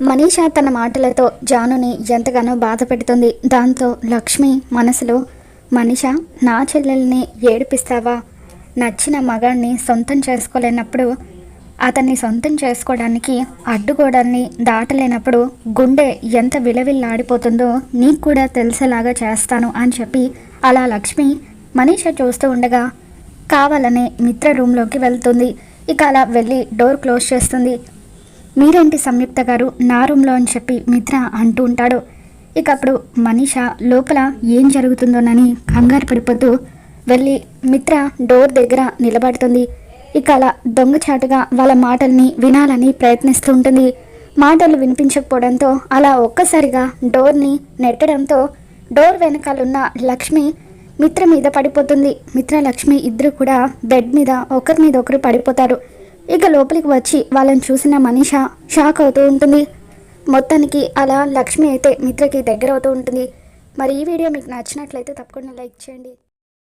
మనీషా తన మాటలతో జానుని ఎంతగానో బాధ పెడుతుంది. దాంతో లక్ష్మి మనసులో, మనీషా నా చెల్లెల్ని ఏడిపిస్తావా? నచ్చిన మగాన్ని సొంతం చేసుకోలేనప్పుడు, అతన్ని సొంతం చేసుకోవడానికి అడ్డుగోడల్ని దాటలేనప్పుడు గుండె ఎంత విలవిల్లాడిపోతుందో నీకు కూడా తెలిసేలాగా చేస్తాను అని చెప్పి అలా లక్ష్మి మనీషా చూస్తూ ఉండగా కావాలనే మిత్ర రూమ్లోకి వెళ్తుంది. ఇక అలా వెళ్ళి డోర్ క్లోజ్ చేస్తుంది. మీరేంటి సంయుక్త గారు నా రూమ్లో అని చెప్పి మిత్ర అంటూ ఉంటాడు. ఇక అప్పుడు మనీషా లోపల ఏం జరుగుతుందోనని కంగారు పడిపోతూ వెళ్ళి మిత్ర డోర్ దగ్గర నిలబడుతుంది. ఇక అలా దొంగచాటుగా వాళ్ళ మాటల్ని వినాలని ప్రయత్నిస్తూ ఉంటుంది. మాటలు వినిపించకపోవడంతో అలా ఒక్కసారిగా డోర్ని నెట్టడంతో డోర్ వెనకాలన్న లక్ష్మి మిత్ర మీద పడిపోతుంది. మిత్ర లక్ష్మి ఇద్దరు కూడా బెడ్ మీద ఒకరి మీద ఒకరు పడిపోతారు. ఇక లోపలికి వచ్చి వాళ్ళని చూసిన మనీషా షాక్ అవుతూ ఉంటుంది. మొత్తానికి అలా లక్ష్మి అయితే మిత్రకి దగ్గర అవుతూ ఉంటుంది. మరి ఈ వీడియో మీకు నచ్చినట్లయితే తప్పకుండా లైక్ చేయండి.